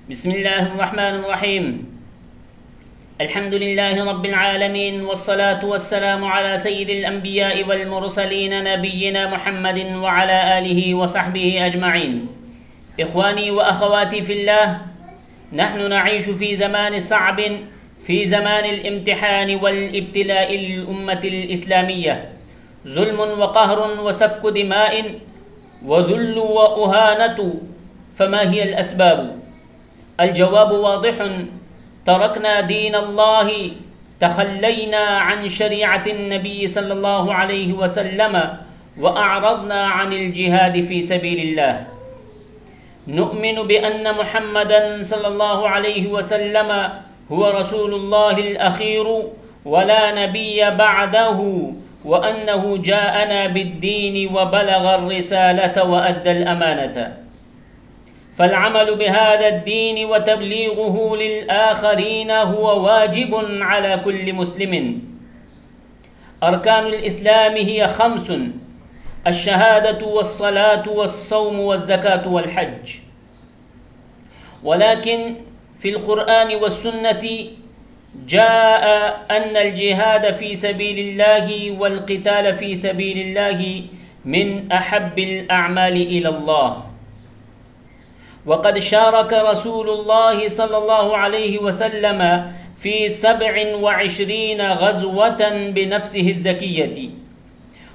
بسم الله الرحمن الرحيم. الحمد لله رب العالمين، والصلاة والسلام على سيد الأنبياء والمرسلين نبينا محمد وعلى آله وصحبه أجمعين. إخواني وأخواتي في الله، نحن نعيش في زمان صعب، في زمان الامتحان والابتلاء للأمة الإسلامية، ظلم وقهر وسفك دماء وذل وأهانة. فما هي الأسباب؟ الجواب واضح: تركنا دين الله، تخلينا عن شريعة النبي صلى الله عليه وسلم، وأعرضنا عن الجهاد في سبيل الله. نؤمن بأن محمدًا صلى الله عليه وسلم هو رسول الله الأخير ولا نبي بعده، وأنه جاءنا بالدين وبلغ الرسالة وأدى الأمانة. فالعمل بهذا الدين وتبليغه للآخرين هو واجب على كل مسلم. أركان الإسلام هي 5: الشهادة والصلاة والصوم والزكاة والحج. ولكن في القرآن والسنة جاء أن الجهاد في سبيل الله والقتال في سبيل الله من أحب الأعمال إلى الله. وقد شارك رسول الله صلى الله عليه وسلم في 27 غزوة بنفسه الزكية،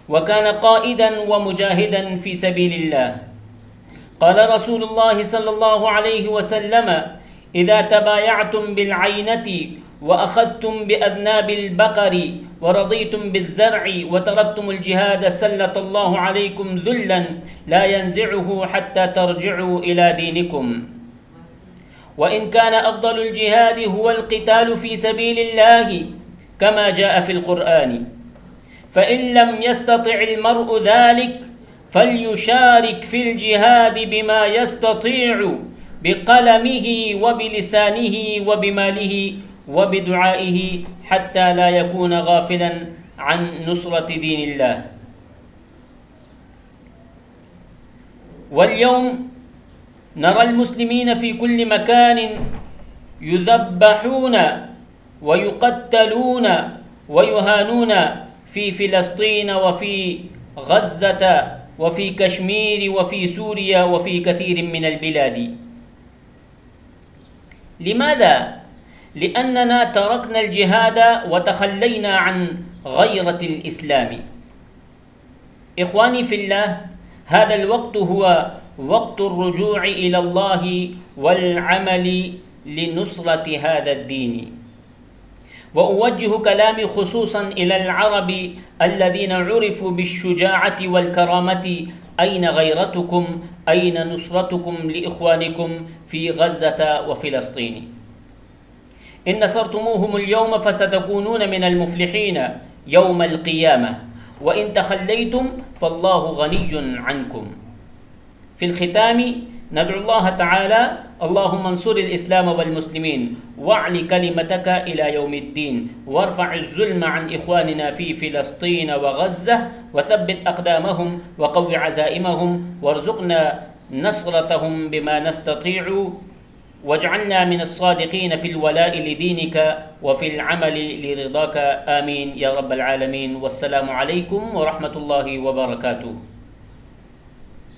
وكان قائدا ومجاهدا في سبيل الله. قال رسول الله صلى الله عليه وسلم: إذا تبايعتم بالعينة وأخذتم بأذناب البقر ورضيتم بالزرع وتركتم الجهاد سلط الله عليكم ذلا لا ينزعه حتى ترجعوا إلى دينكم. وإن كان أفضل الجهاد هو القتال في سبيل الله كما جاء في القرآن، فإن لم يستطع المرء ذلك فليشارك في الجهاد بما يستطيع، بقلمه وبلسانه وبماله وبدعائه، حتى لا يكون غافلا عن نصرة دين الله. واليوم نرى المسلمين في كل مكان يذبحون ويقتلون ويهانون، في فلسطين وفي غزة وفي كشمير وفي سوريا وفي كثير من البلاد. لماذا؟ لأننا تركنا الجهاد وتخلينا عن غيرة الإسلام. إخواني في الله، هذا الوقت هو وقت الرجوع إلى الله والعمل لنصرة هذا الدين. وأوجه كلامي خصوصا إلى العرب الذين عرفوا بالشجاعة والكرامة: أين غيرتكم؟ أين نصرتكم لإخوانكم في غزة وفلسطين؟ إن نصرتموهم اليوم فستكونون من المفلحين يوم القيامة، وإن تخليتم فالله غني عنكم. في الختام ندعو الله تعالى: اللهم انصر الإسلام والمسلمين، واعل كلمتك إلى يوم الدين، وارفع الظلم عن إخواننا في فلسطين وغزة، وثبت أقدامهم وقو عزائمهم، وارزقنا نصرتهم بما نستطيع، واجعلنا من الصادقين في الولاء لدينك وفي العمل لرضاك. آمين يا رب العالمين. والسلام عليكم ورحمة الله وبركاته.